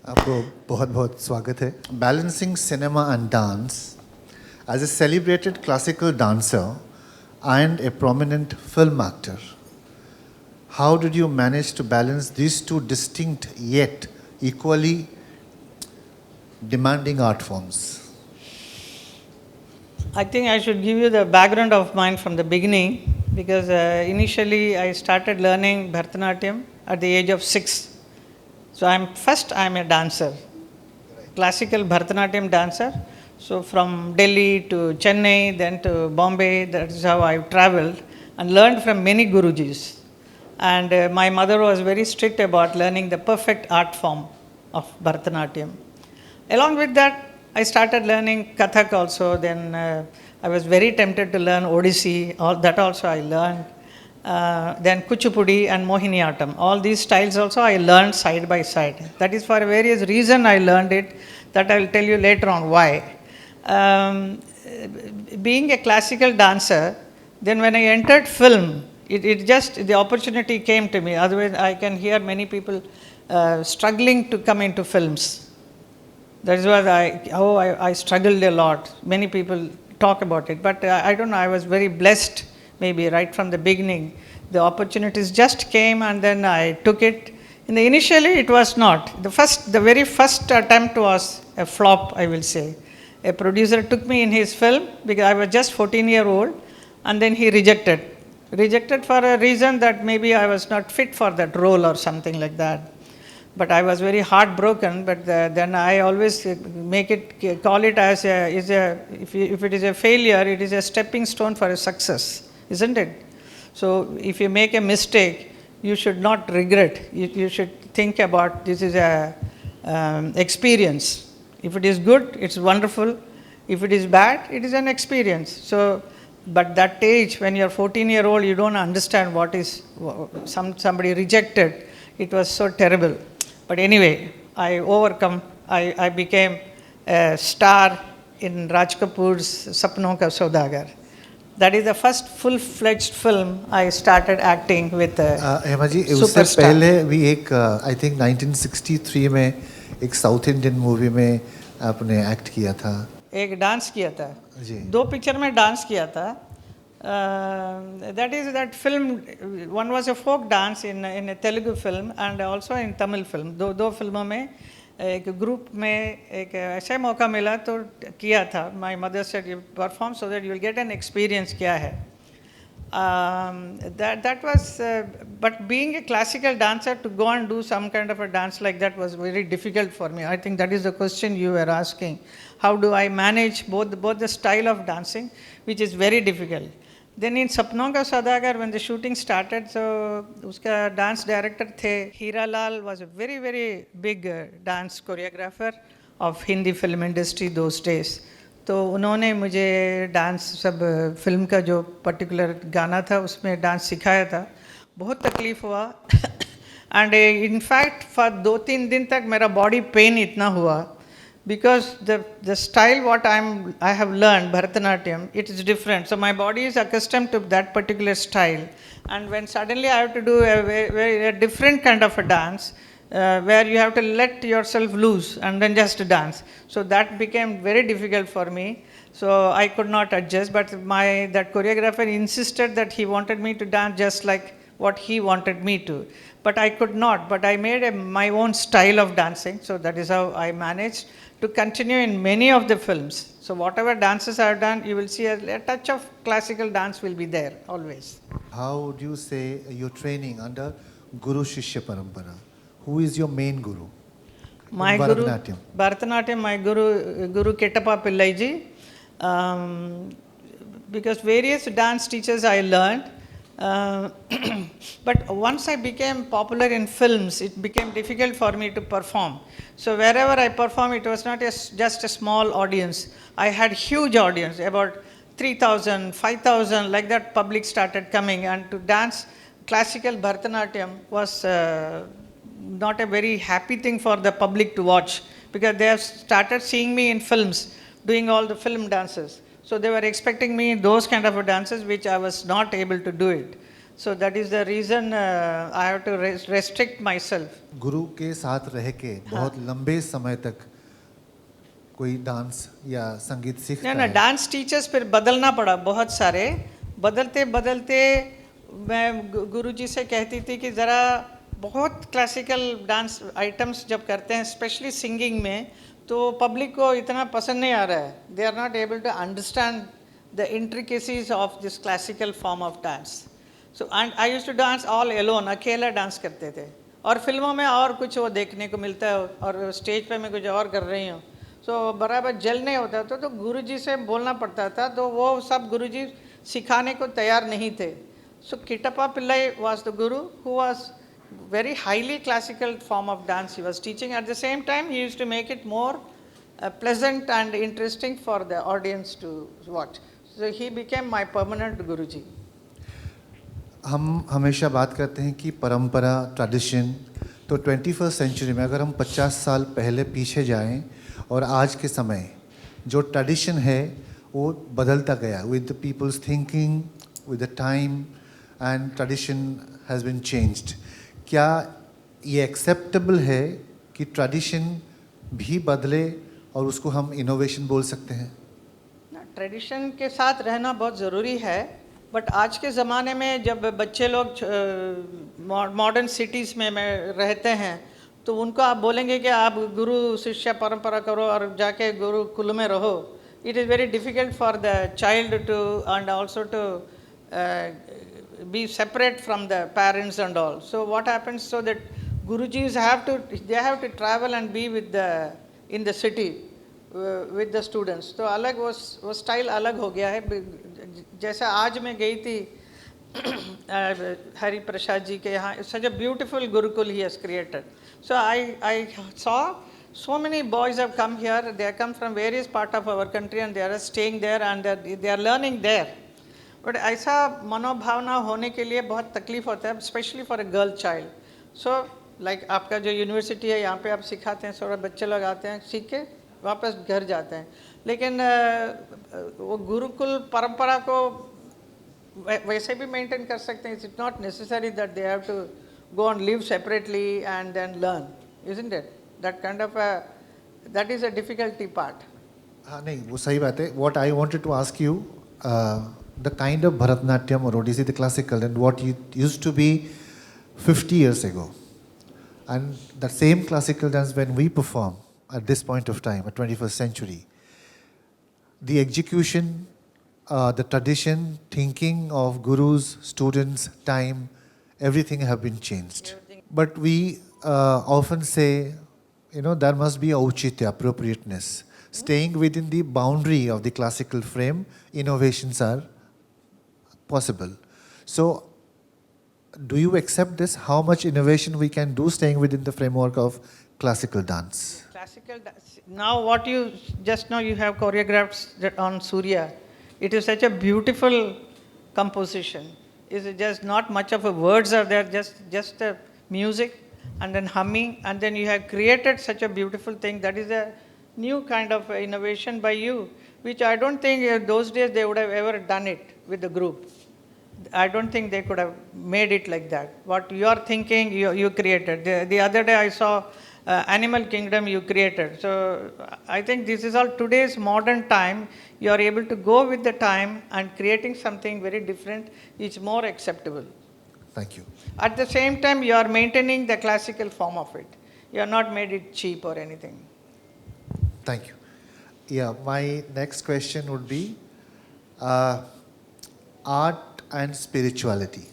आपको बहुत बहुत स्वागत है. Balancing cinema and dance. As a celebrated classical dancer and a prominent film actor, how did you manage to balance these two distinct yet equally demanding art forms? I think I should give you the background of mine from the beginning because initially I started learning Bharatanatyam at the age of 6. So I'm a dancer, classical Bharatanatyam dancer. So from Delhi to Chennai, then to Bombay, that is how I traveled and learned from many Gurujis. And my mother was very strict about learning the perfect art form of Bharatanatyam. Along with that, I started learning Kathak also. Then I was very tempted to learn Odissi. All that also I learned. Then Kuchipudi and Mohiniyattam. All these styles also I learned side by side. That is for various reason I learned it. That I will tell you later on why. Being a classical dancer, then when I entered film, it just the opportunity came to me. Otherwise, I can hear many people struggling to come into films. That is why I struggled a lot. Many people talk about it, but I don't know. I was very blessed. Maybe right from the beginning, the opportunities just came, and then I took it. Initially, it was not. The very first attempt was a flop, I will say. A producer took me in his film because I was just 14-year-old, and then he rejected for a reason that maybe I was not fit for that role or something like that. But I was very heartbroken. But then I always call it as if it is a failure, it is a stepping stone for a success, isn't it? So if you make a mistake, you should not regret. You should think about this is a experience. If it is good, it's wonderful. If it is bad, it is an experience. So, but that age, when you're 14-year-old, you don't understand what is somebody rejected. It was so terrible. But anyway, I overcome. I became a star in Raj Kapoor's Sapnon Ka Saudagar. That is the first full-fledged film I started acting with a Hema ji, उससे superstar. पहले भी एक I think 1963 में एक south Indian movie में आपने act किया था. एक डांस किया था जी. 2 पिक्चर में डांस किया था. that film, one was a folk dance in a Telugu film and also in Tamil film. दो फिल्मों में एक ग्रुप में एक ऐसा मौका मिला तो किया था. My mother said you perform so that you will get an experience क्या है. That was but being a classical dancer, to go and do some kind of a dance like that was very difficult for me. I think that is the question you were asking. How do I manage both the style of dancing, which is very difficult. Then in Sapnon Ka Saudagar, when the shooting started, so uska dance director the Hira Lal was a very, very big dance choreographer of Hindi film industry those days. तो उन्होंने मुझे dance सब film का जो particular गाना था उसमें dance सिखाया था. बहुत तकलीफ़ हुआ एंड इनफैक्ट फॉर 2-3 दिन तक मेरा बॉडी पेन इतना हुआ because the style what I have learned Bharatanatyam, it is different. So my body is accustomed to that particular style, and when suddenly I have to do a different kind of a dance where you have to let yourself loose and then just dance. So that became very difficult for me. So I could not adjust, but that choreographer insisted that he wanted me to dance just like what he wanted me to. But I could not, but I made my own style of dancing. So that is how I managed to continue in many of the films. So whatever dances I have done, you will see a touch of classical dance will be there always. How would you say your training under Guru Shishya Parampara? Who is your main guru? My in guru, Bharatanatyam? Bharatanatyam, my guru Kettappa Pillai ji. Because various dance teachers I learned. But once I became popular in films, it became difficult for me to perform. So wherever I perform, it was not just a small audience. I had huge audience, about 3,000, 5,000, like that public started coming. And to dance classical Bharatanatyam was not a very happy thing for the public to watch, because they have started seeing me in films, doing all the film dances. So they were expecting me those kind of dances, which I was not able to do it. So that is the reason I have to restrict myself. गुरु के साथ रह के बहुत लंबे समय तक कोई dance या संगीत सीखता ना है। डांस टीचर्स फिर बदलना पड़ा बहुत सारे, बदलते बदलते मैं गुरुजी से कहती थी कि ज़रा बहुत क्लासिकल डांस आइटम्स जब करते हैं स्पेशली सिंगिंग में, तो पब्लिक को इतना पसंद नहीं आ रहा है. They are not able to understand the intricacies of this classical form of dance. So and I used to dance all alone, अकेला डांस करते थे. और फिल्मों में और कुछ वो देखने को मिलता है और स्टेज पे मैं कुछ और कर रही हूँ, सो बराबर जल नहीं होता था. तो गुरुजी से बोलना पड़ता था, तो वो सब गुरुजी सिखाने को तैयार नहीं थे. सो किटप्पा Pillai was the Guru who was very highly classical form of dance he was teaching. At the same time, he used to make it more pleasant and interesting for the audience to watch. So he became my permanent Guruji. हम हमेशा बात करते हैं कि परंपरा, tradition, तो 21st century में अगर हम 50 साल पहले पीछे जाएं और आज के समय जो ट्रेडिशन है वो बदलता गया with the people's thinking, with the time, and tradition has been changed. क्या ये एक्सेप्टेबल है कि ट्रेडिशन भी बदले और उसको हम इनोवेशन बोल सकते हैं? ट्रेडिशन के साथ रहना बहुत ज़रूरी है, बट आज के ज़माने में जब बच्चे लोग मॉडर्न सिटीज़ में रहते हैं, तो उनको आप बोलेंगे कि आप गुरु शिष्य परंपरा करो और जाके गुरु कुल में रहो. It is very difficult for the child to and also to be separate from the parents and all. So what happens, so that Gurujis they have to travel and be with in the city with the students. तो अलग वो style अलग हो गया है. जैसा आज मैं गई थी हरि प्रसाद जी के यहाँ, such a beautiful Gurukul he has created. So I saw so many boys have come here. They have come from various part of our country and they are staying there and they are learning there. But ऐसा मनोभावना होने के लिए बहुत तकलीफ होता है, specially for a girl child. So like आपका जो यूनिवर्सिटी है, यहाँ पे आप सिखाते हैं, थोड़ा बच्चे लोग आते हैं, सीख के वापस घर जाते हैं. लेकिन वो गुरुकुल परंपरा को वैसे भी मेंटेन कर सकते हैं. It's not necessary that they have to go and live separately and then learn, isn't it? That kind of that is a difficulty part. हाँ, नहीं, वो सही बात है. What I wanted to ask you, the kind of Bharatanatyam or Odissi, the classical, and what it used to be 50 years ago, and the same classical dance when we perform at this point of time, at 21st century, the execution, the tradition, thinking of gurus, students, time, everything have been changed. But we often say, there must be auchitya, appropriateness. Staying within the boundary of the classical frame, innovations are possible. So, do you accept this? How much innovation we can do staying within the framework of classical dance? Classical dance. Now, what you just now you have choreographed on Surya. It is such a beautiful composition. It's just not much of a words are there, just a music and then humming, and then you have created such a beautiful thing. That is a new kind of innovation by you, which I don't think those days they would have ever done it with the group. I don't think they could have made it like that. What you are thinking, you created. The other day I saw Animal Kingdom you created. So I think this is all today's modern time. You are able to go with the time and creating something very different is more acceptable. Thank you. At the same time, you are maintaining the classical form of it. You have not made it cheap or anything. Thank you. Yeah, my next question would be art and spirituality.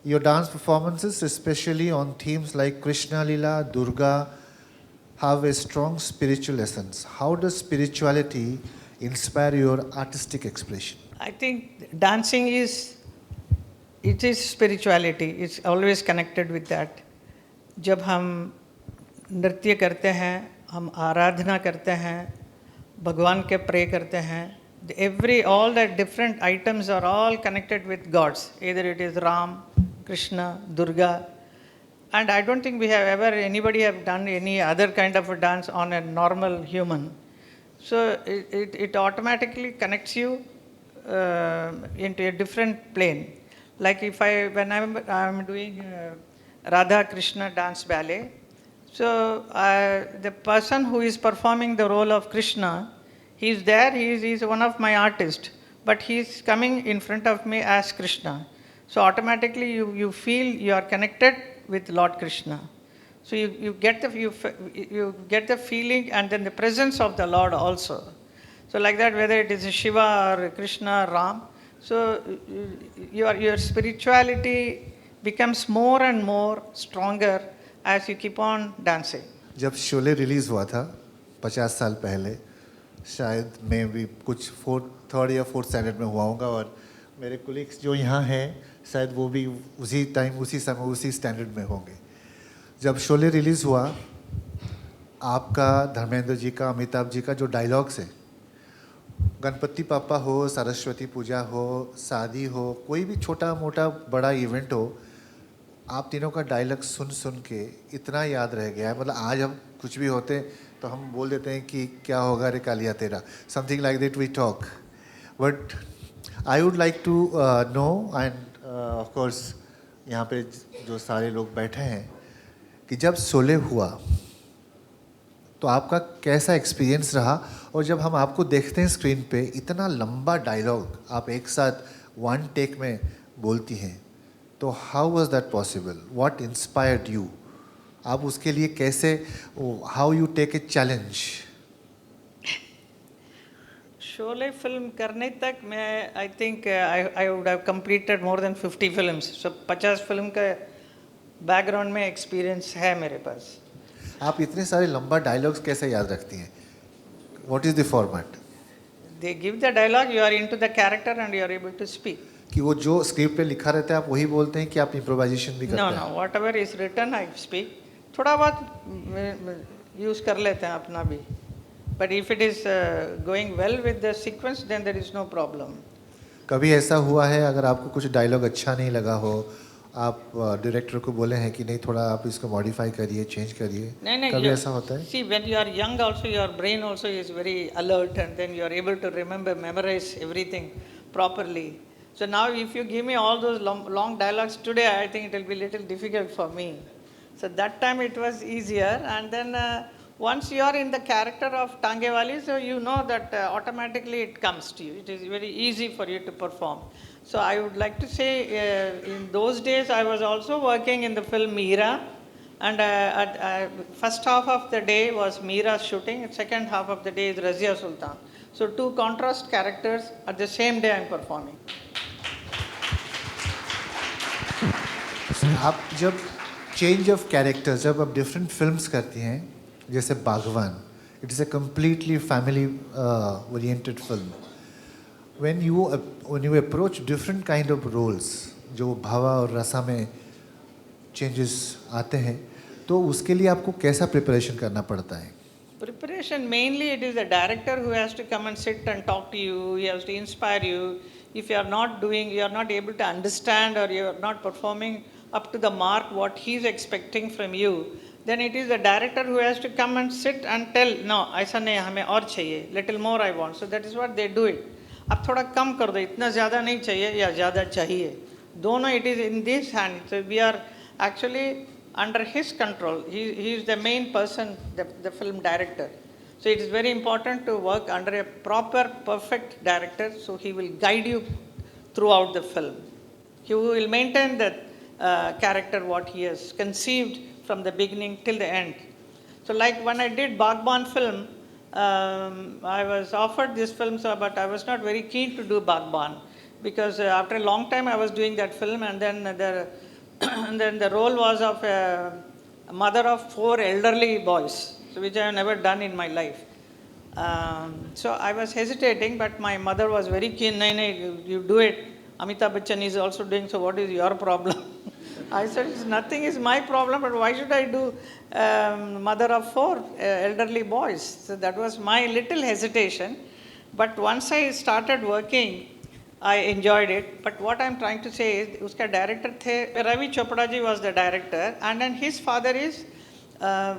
Your dance performances, especially on themes like Krishna Lila, Durga, have a strong spiritual essence. How does spirituality inspire your artistic expression? I think dancing is spirituality. It's always connected with that. जब हम नृत्य करते हैं, हम आराधना करते हैं, भगवान के प्रे करते हैं, all the different items are all connected with gods. Either it is Ram, Krishna, Durga. And I don't think anybody have done any other kind of a dance on a normal human. So it automatically connects you into a different plane. Like if I'm doing Radha Krishna dance ballet, so the person who is performing the role of Krishna, he's there, he's one of my artists, but he's coming in front of me as Krishna. So automatically you feel you are connected with Lord Krishna. So you get the feeling and then the presence of the Lord also. So like that, whether it is Shiva or Krishna or Ram, so your spirituality becomes more and more stronger as you keep on dancing. जब Sholay release हुआ था 50 साल पहले, शायद मैं भी कुछ third या फोर्थ स्टैंडर्ड में हुआ होगा, और मेरे कोलीग्स जो यहाँ हैं शायद वो भी उसी टाइम उसी समय उसी स्टैंडर्ड में होंगे. जब शोले रिलीज़ हुआ, आपका, धर्मेंद्र जी का, अमिताभ जी का जो डायलॉग्स है, गणपति पापा हो, सरस्वती पूजा हो, शादी हो, कोई भी छोटा मोटा बड़ा इवेंट हो, आप तीनों का डायलॉग सुन सुन के इतना याद रह गया है. मतलब आज हम कुछ भी होते तो हम बोल देते हैं कि क्या होगा रे कालिया तेरा, something like that we talk. But I would like to know, and of course यहाँ पे जो सारे लोग बैठे हैं, कि जब शोले हुआ तो आपका कैसा एक्सपीरियंस रहा, और जब हम आपको देखते हैं स्क्रीन पे इतना लंबा डायलॉग आप एक साथ वन टेक में बोलती हैं, तो how was that possible, what inspired you, आप उसके लिए कैसे, how you take a challenge? Sholay film करने तक मैं I think I would have completed more than 50 films. So 50 film का बैकग्राउंड में एक्सपीरियंस है मेरे पास. आप इतने सारे लंबा डायलॉग्स कैसे याद रखती हैं? What is the format? They give the dialogue, you are into the character and you are able to speak. कि वो जो स्क्रिप्ट पे लिखा रहता है आप वही बोलते हैं कि आप इम्प्रोवाइजेशन भी करते हैं? No, whatever is written I speak. थोड़ा बहुत यूज कर लेते हैं अपना भी, but if it is going well with the sequence then there is no problem. कभी ऐसा हुआ है अगर आपको कुछ डायलॉग अच्छा नहीं लगा हो, आप डायरेक्टर को बोले हैं कि नहीं थोड़ा आप इसको मॉडिफाई करिए, चेंज करिए? नहीं, कभी ऐसा होता है? See when you are young also your brain also is very alert and then you are able to remember, memorize everything properly. So now if you give me all those long dialogues today, I think it will be little difficult for me. So that time it was easier, and then once you are in the character of Tangewali, so you know that automatically it comes to you. It is very easy for you to perform. So I would like to say in those days I was also working in the film Meera, and first half of the day was Meera's shooting, second half of the day is Razia Sultan. So two contrast characters at the same day I am performing. आप जब change of character, जब आप different films करती हैं, जैसे Baghban, it is a completely family oriented film. When you approach different kind of roles, जो भावा और रसा में चेंजेस आते हैं, तो उसके लिए आपको कैसा प्रिपरेशन करना पड़ता है? Preparation, mainly it is the director who has to come and sit and talk to you, he has to inspire you. If you are not doing, you are not able to understand, or you are not performing up to the mark what he is expecting from you, then it is the director who has to come and sit and tell, no, ऐसा नहीं, हमें और चाहिए, little more I want. So that is what they do it. अब थोड़ा कम कर दो, इतना ज़्यादा नहीं चाहिए या ज़्यादा चाहिए, दोनों it is in this hand. So we are actually under his control. He is the main person, the film director. So it is very important to work under a proper, perfect director, so he will guide you throughout the film. He will maintain the character what he has conceived from the beginning till the end. So like when I did Bagban film, I was offered this film, but I was not very keen to do Bagban, because after a long time I was doing that film, and then and then the role was of a mother of 4 elderly boys, so which I have never done in my life. So I was hesitating, but my mother was very keen. No, you do it. Amitabh Bachchan is also doing, so what is your problem? I said, nothing is my problem, but why should I do mother of 4 elderly boys? So that was my little hesitation. But once I started working, I enjoyed it. But what I'm trying to say is, uska director the Ravi Chopra ji was the director, and then his father is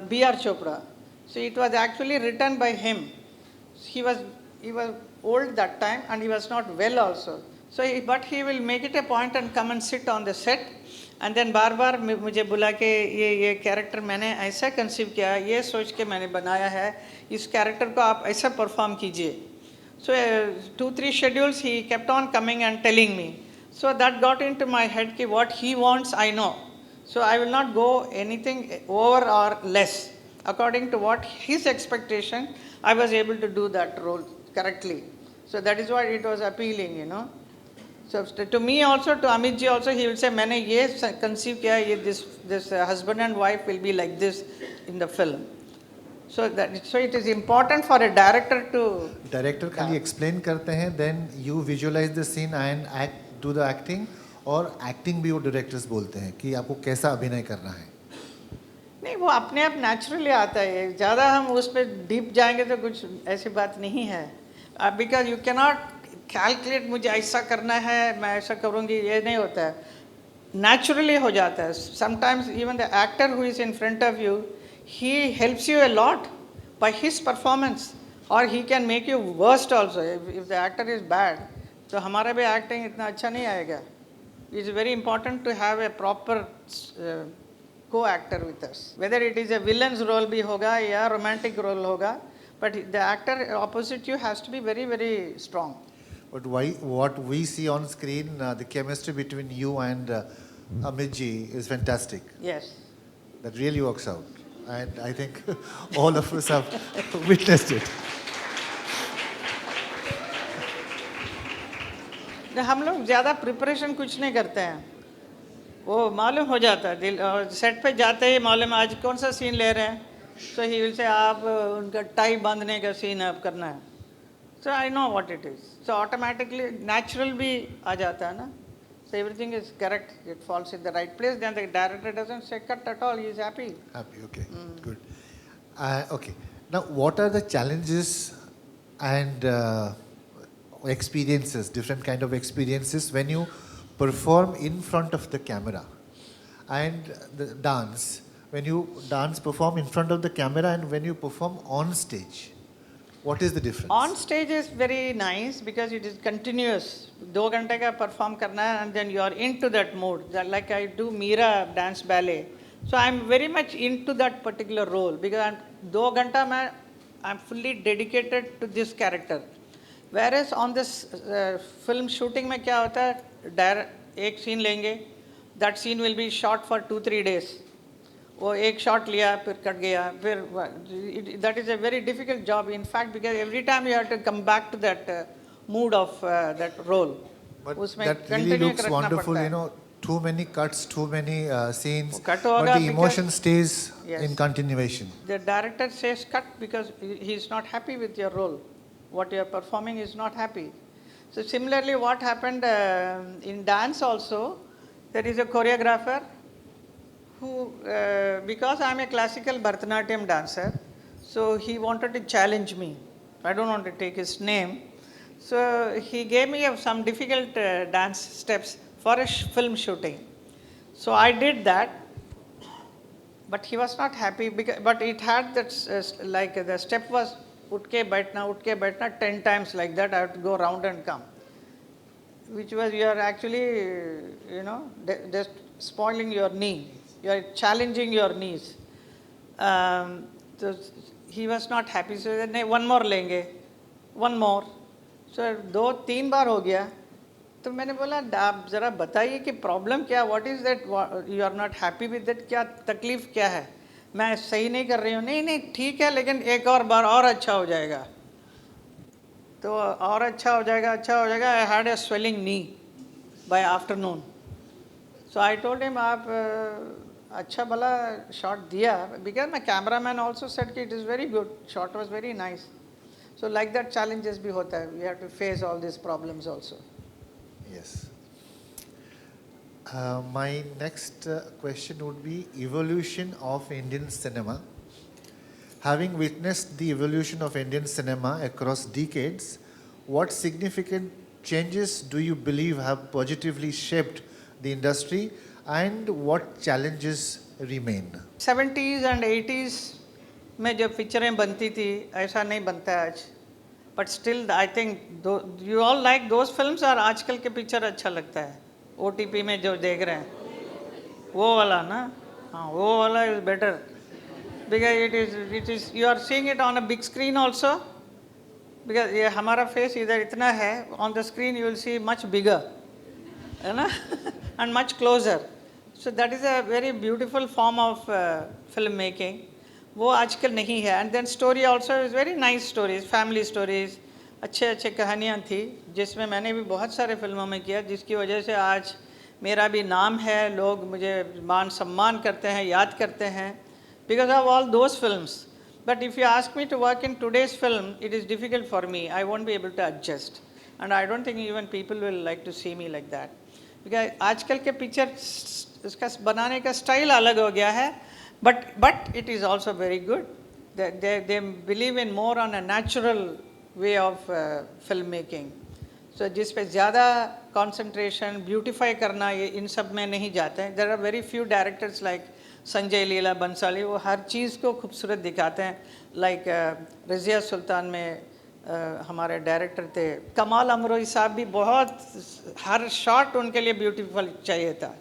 B.R. Chopra. So it was actually written by him. He was old that time, and he was not well also. So, but he will make it a point and come and sit on the set, and then बार बार मुझे बुला के ये character मैंने ऐसा conceive किया, ये सोच के मैंने बनाया है, इस कैरेक्टर को आप ऐसा परफॉर्म कीजिए. So 2-3 schedules he kept on coming and telling me. So that got into my head कि what he wants I know. So I will not go anything over or less. According to what his expectation, I was able to do that role correctly. So that is why it was appealing, you know. So to me also, to Amit ji also, he will say, मैंने ये conceive किया, ये this husband and wife will be like this in the film. So it is important for a director to. Director खाली explain करते हैं, then you visualize the scene and do the acting, और acting भी वो directors बोलते हैं कि आपको कैसा अभिनय करना है. नहीं, वो अपने आप नेचुरली आता है. ज़्यादा हम उस पर डीप जाएंगे तो कुछ ऐसी बात नहीं है. Because you can not calculate मुझे ऐसा करना है, मैं ऐसा करूँगी, ये नहीं होता है. नेचुरली हो जाता है. Sometimes even the actor who is in front of you, he helps you a lot by his performance, or he can make you worst also if the actor is bad. तो हमारा भी acting इतना अच्छा नहीं आएगा. It's very important to have a proper co-actor with us. Whether it is a villain's role भी होगा या romantic role होगा, but the actor opposite you has to be very, very strong. But what we see on screen, the chemistry between you and Amit ji is fantastic. Yes. That really works out. And I think all of us have witnessed it. हम लोग ज़्यादा preparation कुछ नहीं करते हैं, वो मालूम हो जाता है. दिल सेट पे जाते ही मालूम आज कौन सा सीन ले रहे हैं. सो ही विल से आप उनका टाई बांधने का सीन अब करना है. So I know what it is. So automatically natural भी आ जाता है ना. So everything is correct, it falls in the right place, then the director doesn't say cut at all, he is happy. Happy, okay, good. Okay, now what are the challenges and experiences, different kind of experiences when you perform in front of the camera and the dance, when you perform in front of the camera and when you perform on stage? What is the difference? On stage is very nice because it is continuous. 2 घंटे का perform करना है and then you are into that mood. Like I do Meera dance ballet. So I am very much into that particular role because 2 घंटा मैं I am fully dedicated to this character. Whereas on this film shooting में क्या होता है, एक scene लेंगे, that scene will be shot for 2-3 days. वो एक शॉट लिया फिर कट गया फिर. That is a very difficult job in fact because every time you have to come back to that mood of that role. उसमें that really looks wonderful, you know, too many cuts, too many scenes, but the emotion stays in continuation. The director says cut because he is not happy with your role. What you are performing is not happy. So similarly what happened in dance also, there is a choreographer who, because I am a classical Bharatanatyam dancer, so he wanted to challenge me. I don't want to take his name. So he gave me some difficult dance steps for a film shooting. So I did that, but he was not happy because, but it had that like the step was utke baithna 10 times like that. I have to go round and come, which was you are actually, you know, just spoiling your knee. You are challenging your knees. So he was not happy. So नहीं one more लेंगे, one more. So 2-3 बार हो गया. तो मैंने बोला आप ज़रा बताइए कि प्रॉब्लम क्या, what is that you are not happy with that, क्या तकलीफ़ क्या है, मैं सही नहीं कर रही हूँ. नहीं ठीक है लेकिन एक और बार और अच्छा हो जाएगा. तो और अच्छा हो जाएगा. I had a swelling knee by afternoon. So I told him आप अच्छा भला शॉट दिया because my cameraman also set कि it is very good, shot was very nice. So like that challenges भी होता है. We have to face all this problems also. Yes. My next question would be evolution of Indian cinema. Having witnessed the evolution of Indian cinema across decades, what significant changes do you believe have positively shaped the industry and what challenges remain? 70s and 80s में जब पिक्चरें बनती थी ऐसा नहीं बनता है आज. But still, I think you all like those films or आजकल के पिक्चर अच्छा लगता है OTP में जो देख रहे हैं वो वाला ना हाँ वो वाला is better because it is you are seeing it on a big screen also because ये हमारा face इधर इतना है on the screen you will see much bigger है ना and much closer so that is a very beautiful form of film making वो आजकल नहीं है and then story also is very nice stories family stories अच्छे अच्छे कहानियाँ थी जिसमें मैंने भी बहुत सारे फिल्मों में किया जिसकी वजह से आज मेरा भी नाम है लोग मुझे मान सम्मान करते हैं याद करते हैं because of all those films but if you ask me to work in today's film it is difficult for me I won't be able to adjust and I don't think even people will like to see me like that because आजकल के picture इसका बनाने का style अलग हो गया है but it is also very good they believe in more on a natural way of filmmaking so जिस पे ज़्यादा concentration beautify करना ये इन सब में नहीं जाते हैं there are very few directors like Sanjay Leela Bhansali वो हर चीज़ को खूबसूरत दिखाते हैं लाइक रज़िया सुल्तान में हमारे डायरेक्टर थे कमाल अमरोही साहब भी बहुत हर शॉट उनके लिए ब्यूटीफुल चाहिए था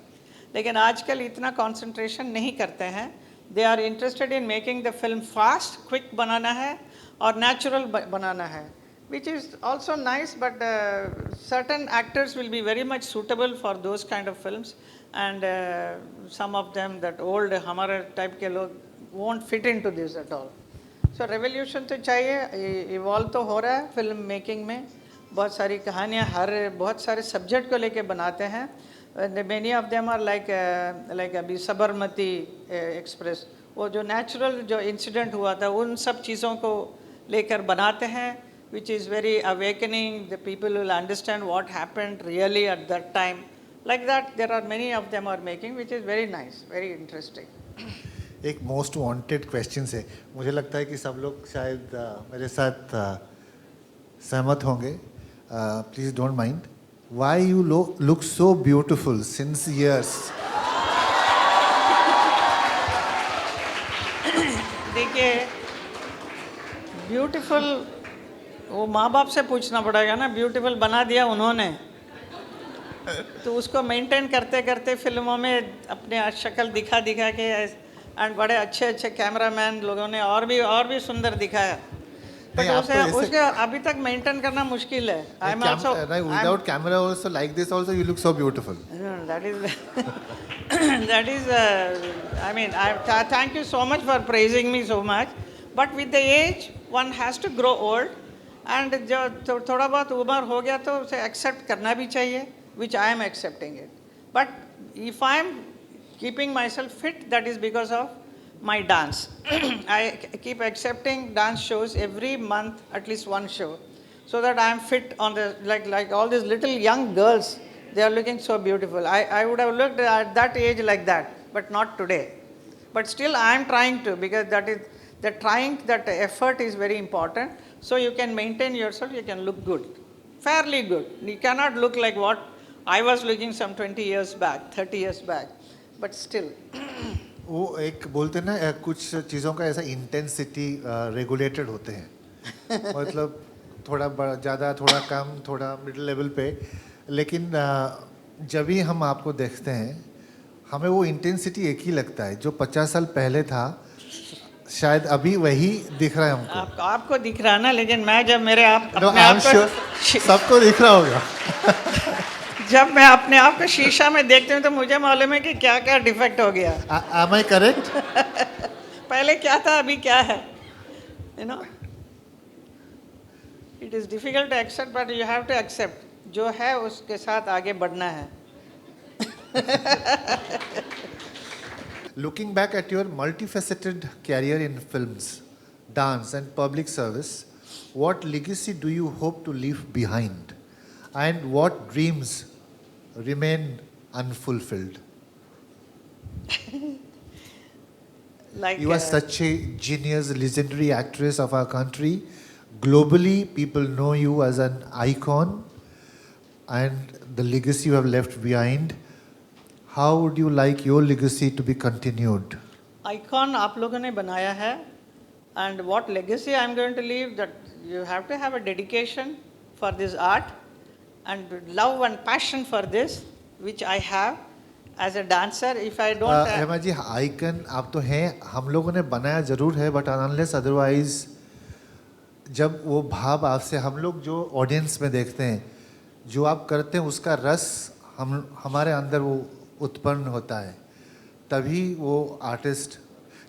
लेकिन आजकल इतना कंसंट्रेशन नहीं करते हैं they are interested in making the film fast quick बनाना है और नेचुरल बनाना है which is also nice but certain actors will be very much suitable for those kind of films and some of them that old हमारे type के लोग won't fit into this at all so revolution तो चाहिए evolve तो हो रहा है film making में बहुत सारी कहानियाँ हर बहुत सारे subject को लेके बनाते हैं many of them are like अभी सबरमती express वो जो natural जो incident हुआ था उन सब चीज़ों को लेकर बनाते हैं which is very awakening the people will understand what happened really at that time like that there are many of them are making which is very nice very interesting एक मोस्ट वांटेड क्वेश्चन है मुझे लगता है कि सब लोग शायद मेरे साथ सहमत होंगे please don't mind why you look so beautiful since years देखिए ब्यूटीफुल वो माँ बाप से पूछना पड़ेगा ना ब्यूटीफुल बना दिया उन्होंने तो उसको मेंटेन करते करते फिल्मों में अपने शक्ल दिखा के एंड बड़े अच्छे अच्छे कैमरामैन लोगों ने और भी सुंदर दिखाया बट उसके अभी तक मेंटेन करना मुश्किल है I am also without camera also like this also you look so beautiful that is I mean thank you so much for praising me so much but with the age one has to grow old and जो थोड़ा बहुत उम्र हो गया तो उसे accept करना भी चाहिए which I am accepting it but if I am keeping myself fit that is because of my dance I keep accepting dance shows every month at least one show so that I am fit on the like all these little young girls they are looking so beautiful I would have looked at that age like that but not today but still I am trying to because that effort is very important so you can maintain yourself you can look good fairly good you cannot look like what I was looking some 20 years back 30 years back but still वो एक बोलते हैं ना कुछ चीज़ों का ऐसा intensity regulated होते हैं मतलब थोड़ा ज़्यादा थोड़ा कम थोड़ा मिडिल लेवल पे लेकिन जब भी हम आपको देखते हैं हमें वो इंटेंसिटी एक ही लगता है जो 50 साल पहले था शायद अभी वही दिख रहा है हमको आपको दिख रहा ना लेकिन मैं जब मेरे सबको दिख रहा होगा जब मैं अपने आप को शीशा में देखती हूँ तो मुझे मालूम है कि क्या क्या डिफेक्ट हो गया am I correct? पहले क्या था अभी क्या है you know it is difficult to accept but you have to accept जो है उसके साथ आगे बढ़ना है Looking back at your multifaceted career in films, dance and public service, what legacy do you hope to leave behind? And what dreams remain unfulfilled? You are such a genius, legendary actress of our country. Globally, people know you as an icon and the legacy you have left behind. How would you like your legacy to be continued? Icon आप लोगों ने बनाया है And what legacy I'm going to leave, that you have to have a dedication for this art and love and passion for this, which I have as a dancer. If I don't Hema ji, icon आप तो हैं, हम लोगों ने बनाया ज़रूर है, but unless otherwise जब वो भाव आपसे हम लोग जो ऑडियंस में देखते हैं, जो आप करते हैं उसका रस हमारे अंदर वो उत्पन्न होता है, तभी वो आर्टिस्ट,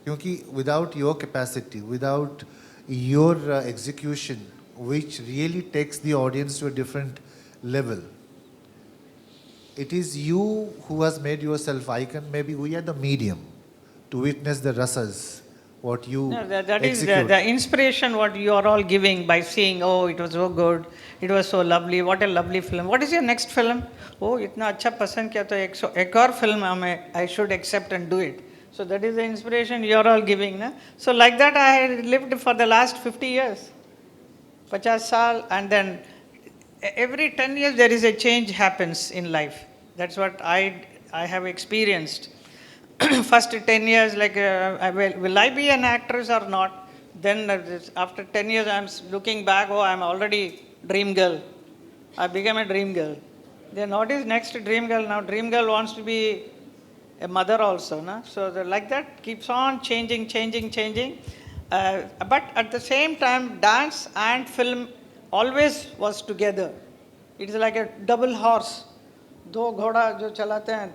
क्योंकि without your capacity, without your execution which really takes the audience to a different level, it is you who has made yourself icon. Maybe we are the medium to witness the rasas, what you no, that is execute. the inspiration what you are all giving by seeing, oh, it was so good, it was so lovely, what a lovely film. What is your next film? Oh, इतना अच्छा पसंद किया तो एक और film हमें, I should accept and do it. So that is the inspiration you are all giving, na? So like that I had lived for the last 50 years, 50 साल, and then every 10 years there is a change happens in life. That's what I have experienced. First 10 years, like, will I be an actress or not? Then after 10 years, I'm looking back, oh, I'm already dream girl. I became a dream girl. Then what is next dream girl? Now dream girl wants to be a mother also. Na? So like that keeps on changing. But at the same time, dance and film always was together. It is like a double horse. दो घोड़ा जो चलाते हैं,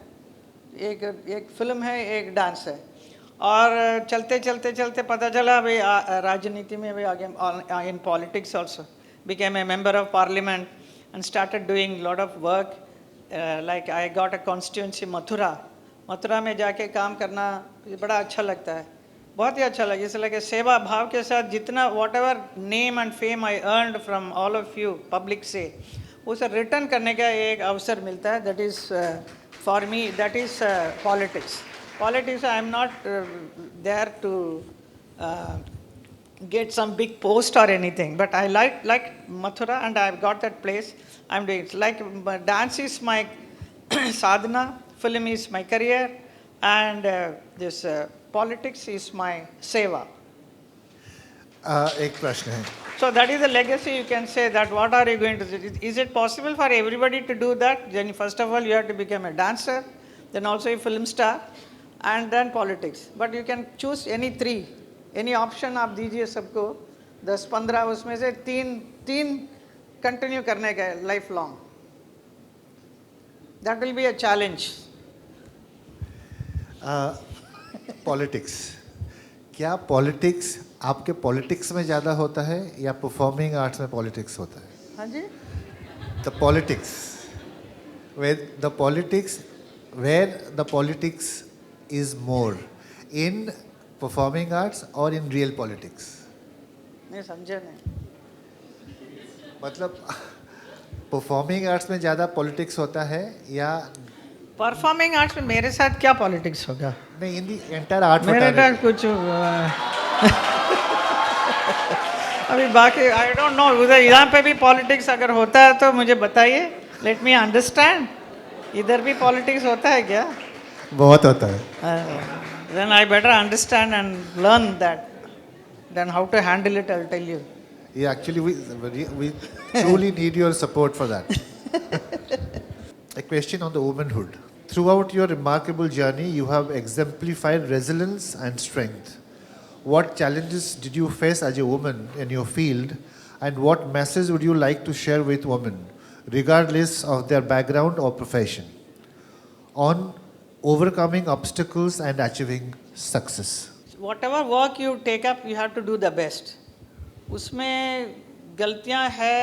एक film है, एक dance है, और चलते पता चला भाई राजनीति में भी आगे, in politics also, became a member of parliament and started doing lot of work. Like I got a constituency Mathura में जाके काम करना बड़ा अच्छा लगता है, बहुत ही अच्छा लगा. इसलिए लगे सेवा भाव के साथ जितना whatever name and fame I earned from all of you public से, उसे रिटर्न करने का एक अवसर मिलता है. That is for me, that is politics. I am not there to get some big post or anything, but I like Mathura and I've got that place. I'm doing it. Like dance is my sadhana, film is my career, and this politics is my seva. एक प्रश्न है. So that is the legacy, you can say that. What are you going to do? Is it possible for everybody to do that? Then first of all you have to become a dancer, then also a film star, and then politics. But you can choose any three, any option आप दीजिए सबको, 10-15 उसमें से तीन continue करने का है life long. That will be a challenge. Politics, क्या पॉलिटिक्स आपके पॉलिटिक्स में ज़्यादा होता है या परफॉर्मिंग आर्ट्स में पॉलिटिक्स होता है? हाँ जी. The politics, where the politics is more, in performing arts और इन रियल पॉलिटिक्स? नहीं समझे नहीं. मतलब परफॉर्मिंग आर्ट्स में ज़्यादा पॉलिटिक्स होता है या परफॉर्मिंग आर्ट्स में मेरे साथ क्या पॉलिटिक्स होगा? नहीं, इन दी एंटायर आर्ट मेरे साथ कुछ अभी बाकी आई डोंट नो. उधर यहाँ पे भी पॉलिटिक्स अगर होता है तो मुझे बताइए, लेट मी अंडरस्टैंड. इधर भी पॉलिटिक्स होता है क्या? बहुत होता है. Then I better understand and learn that, then how to handle it. I will tell you. Yeah, actually we truly need your support for that. A question on the womanhood. Throughout your remarkable journey, you have exemplified resilience and strength. What challenges did you face as a woman in your field, and what message would you like to share with women, regardless of their background or profession, on overcoming obstacles and achieving success? Whatever work you take up, you have to do the best. उसमें गलतियां है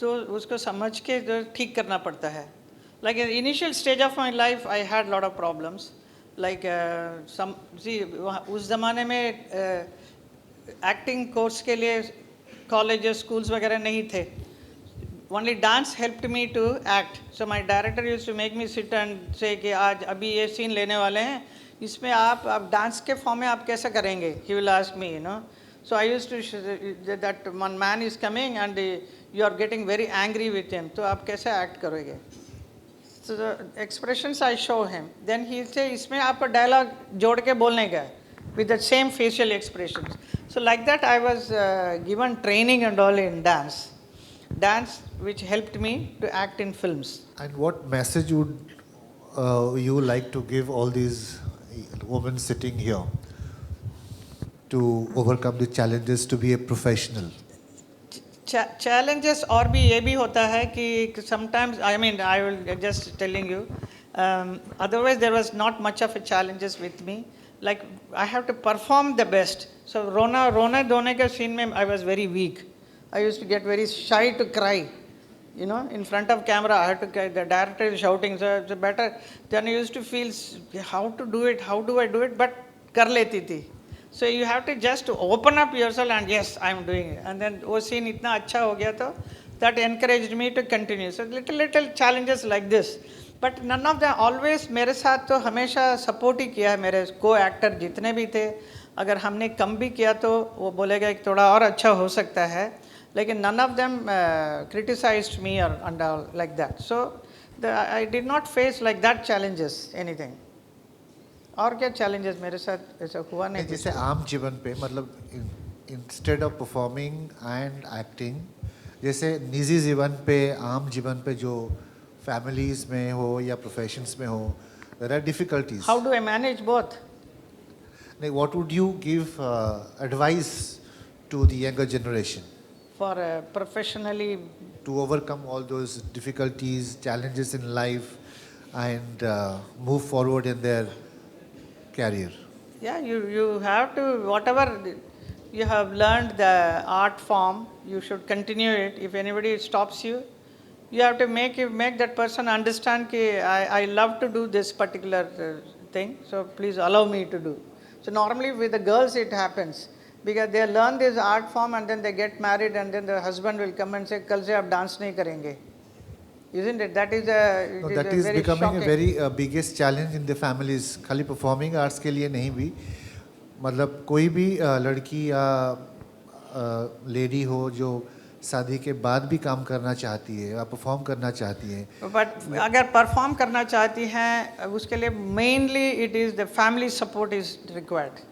तो उसको समझ के ठीक करना पड़ता है. Like in the initial stage of my life, I had lot of problems. Like उस ज़माने में एक्टिंग कोर्स के लिए कॉलेजेस स्कूल्स वगैरह नहीं थे. Only dance helped me to act. So my director used to make me sit and say कि आज अभी ये सीन लेने वाले हैं, इसमें आप डांस के फॉर्म में आप कैसे करेंगे? He will ask me, you know. So I used to that one man is coming and you are getting very angry with him. तो आप कैसे act करोगे? So the expressions I show him. Then he say इसमें आपको dialogue जोड़ के बोलने का है. with the same facial expressions. So like that I was given training and all in dance. Dance which helped me to act in films. And what message would you like to give all these women sitting here to overcome the challenges to be a professional? Challenges और भी ये भी होता है कि sometimes I mean I will just telling you otherwise there was not much of a challenges with me, like I have to perform the best. So रोना धोने के scene में I was very weak. I used to get very shy to cry, you know, in front of camera. I had to cry. The director is shouting, so it's better. Then I used to feel how to do it, how do I do it, but कर लेती थी. So you have to just open up yourself and yes, I am doing it. And then वो scene इतना अच्छा हो गया तो that encouraged me to continue. So little challenges like this. But none of them always मेरे साथ तो हमेशा support ही किया है. मेरे co-actor जितने भी थे, अगर हमने कम भी किया तो वो बोलेगा कि थोड़ा और अच्छा हो सकता है. Lekin none of them criticized me or and all like that. So I did not face like that challenges anything. और क्या challenges मेरे साथ ऐसा हुआ नहीं. जैसे आम जीवन पे मतलब instead of performing and acting, जैसे निजी जीवन पे आम जीवन पे जो families में हो या professions में हो, there are difficulties. How do I manage both? Like, what would you give advice to the younger generation? For professionally, to overcome all those difficulties, challenges in life, and move forward in their career. Yeah, you have to, whatever you have learned the art form, you should continue it. If anybody stops you, you have to make that person understand that I love to do this particular thing, so please allow me to do. So normally with the girls it happens, because they learn this art form and then they get married and then the husband will come and say, "Kal se aap dance nahi karenge." Isn't it? That is that is very becoming shocking. a very biggest challenge in the families. खाली performing arts के लिए नहीं भी, मतलब कोई भी लड़की या लेडी हो जो शादी के बाद भी काम करना चाहती है या परफॉर्म करना चाहती है. But अगर परफॉर्म करना चाहती हैं उसके लिए mainly it is the family support is required.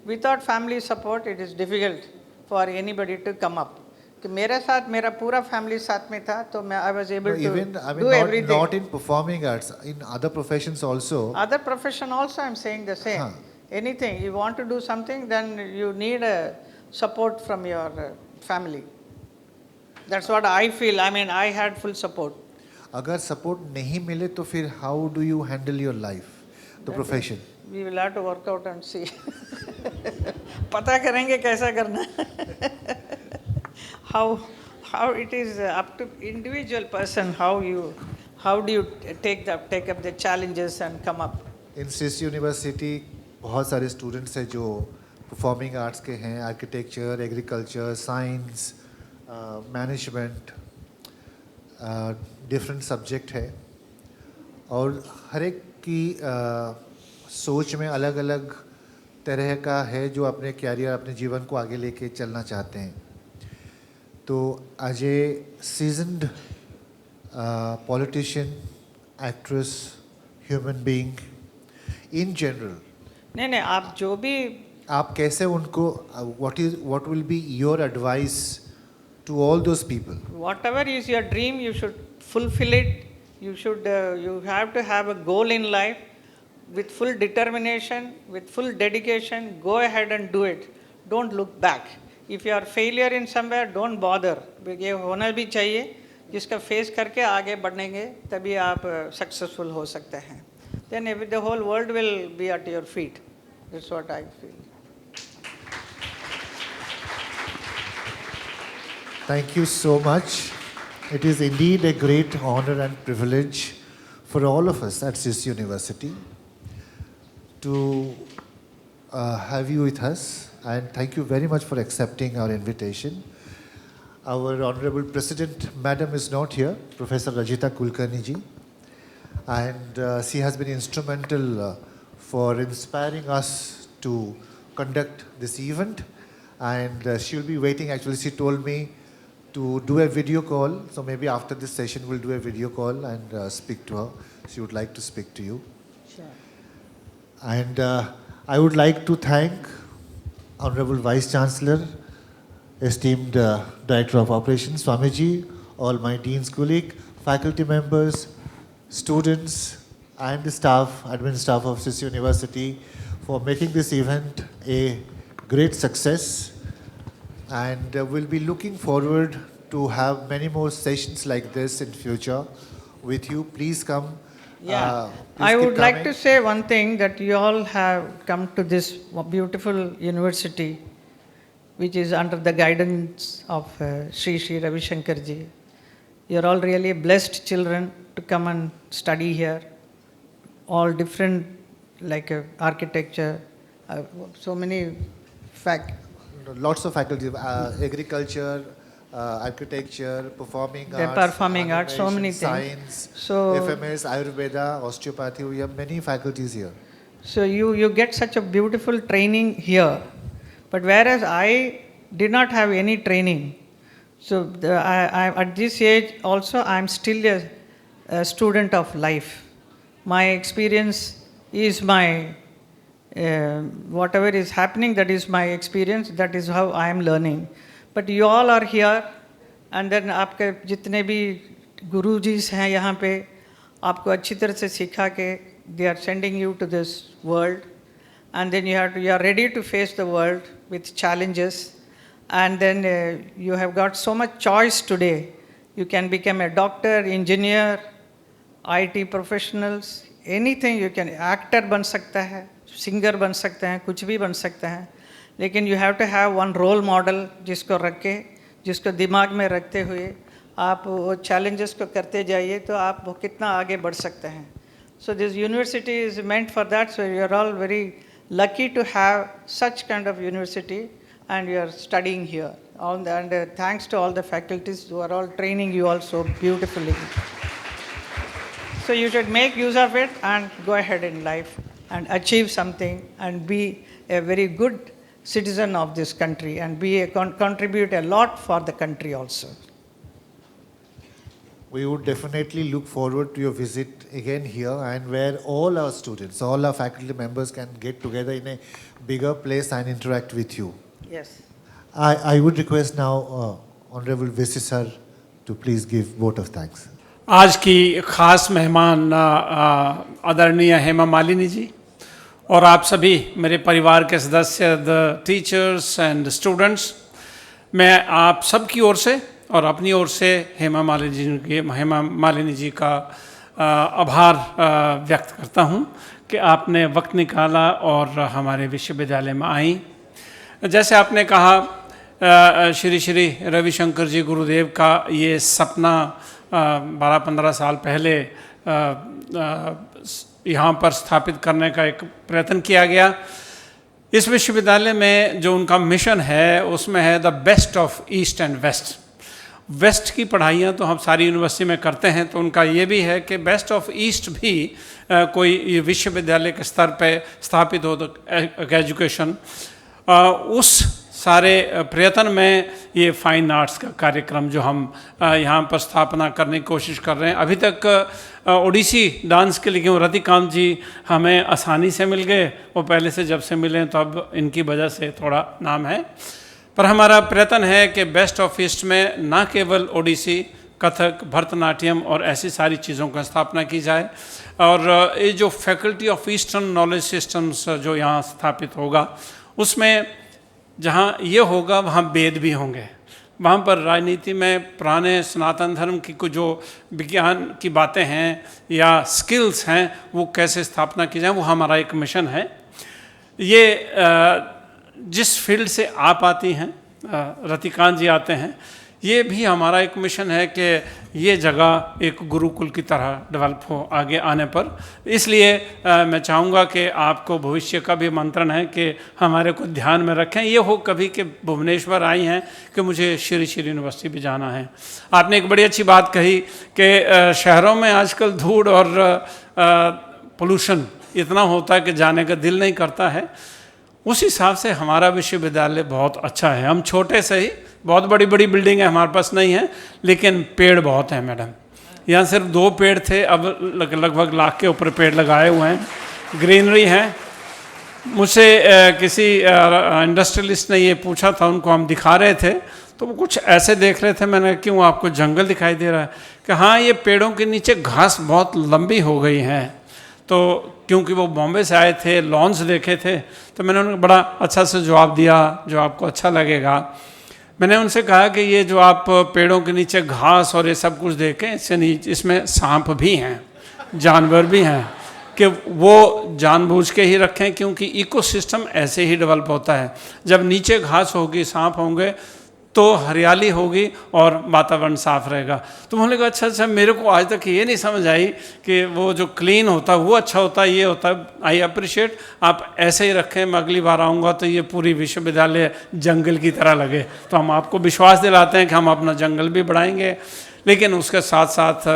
Without family support it is difficult for anybody to come up. कि मेरे साथ मेरा पूरा family साथ में था तो मैं I was able to even, do everything. Not in performing arts, in other professions also. Other profession also I am saying the same. Anything you want to do something, then you need a support from your family. That's what I feel. I mean, I had full support. अगर support नहीं मिले तो फिर how do you handle your life, the profession? We will have to work out and see. पता करेंगे कैसा करना. How it is up to individual person. How do you take up the challenges and come up. In CIS University बहुत सारे students हैं जो performing arts के हैं, architecture, agriculture, science, management, different subject है और हर एक की सोच में अलग अलग तरह का है जो अपने कैरियर अपने जीवन को आगे लेके चलना चाहते हैं. तो as a seasoned politician, actress, human being, in general, नहीं आप जो भी आप कैसे उनको what will be your advice to all those people? Whatever is your dream, you should fulfill it. You should you have to have a goal in life with full determination, with full dedication. Go ahead and do it. Don't look back. If you are failure in somewhere, don't bother. ये होना भी चाहिए जिसका face करके आगे बढ़ेंगे तभी आप successful हो सकते हैं. Then the whole world will be at your feet. That's what I feel. Thank you so much. It is indeed a great honor and privilege for all of us at CIS University to have you with us, and thank you very much for accepting our invitation. Our Honorable President, Madam, is not here, Professor Rajita Kulkarni ji, and she has been instrumental for inspiring us to conduct this event, and she will be waiting. Actually, she told me to do a video call, so maybe after this session we'll do a video call and speak to her. She would like to speak to you. Sure. And I would like to thank Honorable Vice Chancellor, esteemed Director of Operations, Swamiji, all my dean's colleague, faculty members, students, and the staff, admin staff of Swiss University for making this event a great success. And we'll be looking forward to have many more sessions like this in future with you. Please come. Yeah, Please I keep would like coming. to say one thing, that you all have come to this beautiful university, which is under the guidance of Sri Ravi Shankar ji. You're all really blessed children to come and study here. All different, like architecture, so many Lots of faculty, agriculture, architecture, performing The arts, performing arts, so many animation, things. science, So- FMS, Ayurveda, osteopathy. We have many faculties here. So you get such a beautiful training here. But whereas I did not have any training, so I at this age also I'm still a student of life. My experience is my, whatever is happening, that is my experience, that is how I am learning. But you all are here, and then आपके जितने भी गुरुजीस हैं यहाँ पे, आपको अच्छी तरह से सिखा के, they are sending you to this world, and then you are ready to face the world with challenges, and then you have got so much choice today. You can become a doctor, engineer, IT professionals, anything you can, actor बन सकता है, singer बन सकते हैं, कुछ भी बन सकते हैं, लेकिन you have to have one role model जिसको रख के, जिसको दिमाग में रखते हुए आप वो challenges को करते जाइए तो आप वो कितना आगे बढ़ सकते हैं. So this university is meant for that, so you are all very lucky to have such kind of university and you are studying here. And thanks to all the faculties who are all training you all so beautifully. So you should make use of it and go ahead in life and achieve something and be a very good citizen of this country and contribute a lot for the country also. We would definitely look forward to your visit again here, and where all our students, all our faculty members can get together in a bigger place and interact with you. Yes. I would request now Honorable VC sir to please give vote of thanks. आज की ख़ास मेहमान आदरणीय हेमा मालिनी जी और आप सभी मेरे परिवार के सदस्य, द टीचर्स एंड स्टूडेंट्स, मैं आप सब की ओर से और अपनी ओर से हेमा मालिनी जी का आभार व्यक्त करता हूं कि आपने वक्त निकाला और हमारे विश्वविद्यालय में आई. जैसे आपने कहा, श्री रविशंकर जी गुरुदेव का ये सपना 12-15 साल पहले यहाँ पर स्थापित करने का एक प्रयत्न किया गया. इस विश्वविद्यालय में जो उनका मिशन है उसमें है the best of east and west. West की पढ़ाइयाँ तो हम सारी यूनिवर्सिटी में करते हैं, तो उनका ये भी है कि बेस्ट ऑफ ईस्ट भी कोई विश्वविद्यालय के स्तर पे स्थापित हो तो एजुकेशन. उस सारे प्रयत्न में ये फाइन आर्ट्स का कार्यक्रम जो हम यहाँ पर स्थापना करने की कोशिश कर रहे हैं. अभी तक ओडिसी डांस के लिए रतिकांत जी हमें आसानी से मिल गए, वो पहले से जब से मिले तो अब इनकी वजह से थोड़ा नाम है. पर हमारा प्रयत्न है कि बेस्ट ऑफ ईस्ट में ना केवल ओडिसी, कथक, भरतनाट्यम और ऐसी सारी चीज़ों का स्थापना की जाए. और ये जो faculty of eastern knowledge systems जो यहाँ स्थापित होगा, उसमें जहाँ ये होगा वहाँ वेद भी होंगे. वहाँ पर राजनीति में पुराने सनातन धर्म की कुछ जो विज्ञान की बातें हैं या स्किल्स हैं वो कैसे स्थापना की जाए, वो हमारा एक मिशन है. ये जिस फील्ड से आप आती हैं, रतिकांत जी आते हैं, ये भी हमारा एक मिशन है कि ये जगह एक गुरुकुल की तरह डेवलप हो आगे आने पर. इसलिए मैं चाहूँगा कि आपको भविष्य का भी मंत्रण है कि हमारे को ध्यान में रखें. ये हो कभी कि भुवनेश्वर आई हैं कि मुझे श्री यूनिवर्सिटी भी जाना है. आपने एक बड़ी अच्छी बात कही कि शहरों में आजकल धूड़ और पोल्यूशन इतना होता है कि जाने का दिल नहीं करता है. उस हिसाब से हमारा विश्वविद्यालय बहुत अच्छा है. हम छोटे से ही, बहुत बड़ी बड़ी बिल्डिंग है हमारे पास नहीं है, लेकिन पेड़ बहुत हैं मैडम. यहाँ सिर्फ 2 पेड़ थे, अब लगभग लाख के ऊपर पेड़ लगाए हुए हैं. ग्रीनरी है. मुझसे किसी इंडस्ट्रियलिस्ट ने ये पूछा था, उनको हम दिखा रहे थे तो वो कुछ ऐसे देख रहे थे। मैंने क्यों आपको जंगल दिखाई दे रहा है? कि हाँ, ये पेड़ों के नीचे घास बहुत लंबी हो गई है। तो क्योंकि वो बॉम्बे से आए थे, लॉन्स देखे थे, तो मैंने उनको बड़ा अच्छा से जवाब दिया जो आपको अच्छा लगेगा। मैंने उनसे कहा कि ये जो आप पेड़ों के नीचे घास और ये सब कुछ देखें, इसमें सांप भी हैं, जानवर भी हैं, कि वो जानबूझ के ही रखें, क्योंकि इकोसिस्टम ऐसे ही डेवलप होता है। जब नीचे घास होगी, सांप होंगे, तो हरियाली होगी और वातावरण साफ रहेगा। तो उन्होंने कहा अच्छा, मेरे को आज तक ये नहीं समझ आई कि वो जो क्लीन होता है वो अच्छा होता है, ये होता है। आई अप्रिशिएट, आप ऐसे ही रखें। मैं अगली बार आऊँगा तो ये पूरी विश्वविद्यालय जंगल की तरह लगे। तो हम आपको विश्वास दिलाते हैं कि हम अपना जंगल भी बढ़ाएंगे, लेकिन उसके साथ साथ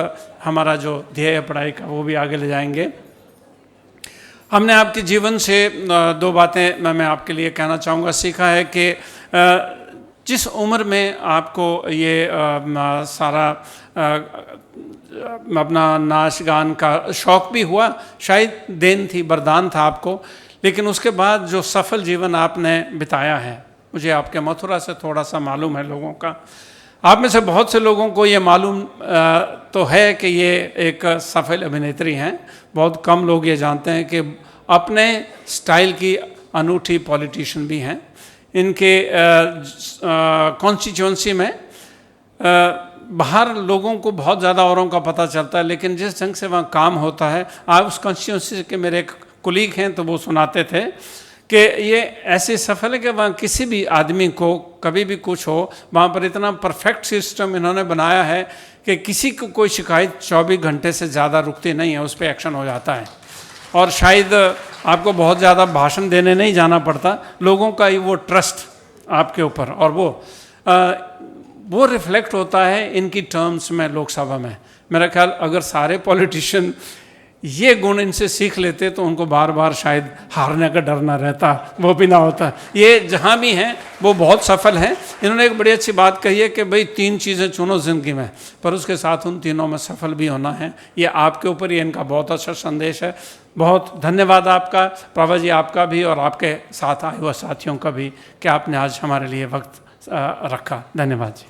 हमारा जो ध्येय है पढ़ाई का वो भी आगे ले जाएंगे। हमने आपके जीवन से दो बातें मैं आपके लिए कहना चाहूँगा सीखा है कि जिस उम्र में आपको ये सारा अपना नाच गान का शौक़ भी हुआ, शायद देन थी, वरदान था आपको, लेकिन उसके बाद जो सफल जीवन आपने बिताया है, मुझे आपके मथुरा से थोड़ा सा मालूम है लोगों का। आप में से बहुत से लोगों को ये मालूम तो है कि ये एक सफल अभिनेत्री हैं। बहुत कम लोग ये जानते हैं कि अपने स्टाइल की अनूठी पॉलिटिशियन भी हैं। इनके कॉन्स्टिट्यूंसी में बाहर लोगों को बहुत ज़्यादा औरों का पता चलता है, लेकिन जिस ढंग से वहाँ काम होता है, आप उस कॉन्स्टिट्यूंसी के मेरे एक कुलीग हैं तो वो सुनाते थे कि ये ऐसे सफल है कि वहाँ किसी भी आदमी को कभी भी कुछ हो, वहाँ पर इतना परफेक्ट सिस्टम इन्होंने बनाया है कि किसी को कोई शिकायत 24 घंटे से ज़्यादा रुकती नहीं है, उस पर एक्शन हो जाता है। और शायद आपको बहुत ज़्यादा भाषण देने नहीं जाना पड़ता, लोगों का वो ट्रस्ट आपके ऊपर, और वो रिफ्लेक्ट होता है इनकी टर्म्स में लोकसभा में। मेरा ख्याल अगर सारे पॉलिटिशियन ये गुण इनसे सीख लेते तो उनको बार बार शायद हारने का डर ना रहता, वो भी ना होता। ये जहाँ भी हैं वो बहुत सफल हैं। इन्होंने एक बड़ी अच्छी बात कही है कि भाई 3 चीज़ें चुनो ज़िंदगी में, पर उसके साथ उन तीनों में सफल भी होना है। ये आपके ऊपर, ये इनका बहुत अच्छा संदेश है। बहुत धन्यवाद आपका प्रभा जी, आपका भी और आपके साथ आए हुए साथियों का भी, कि आपने आज हमारे लिए वक्त रखा। धन्यवाद जी।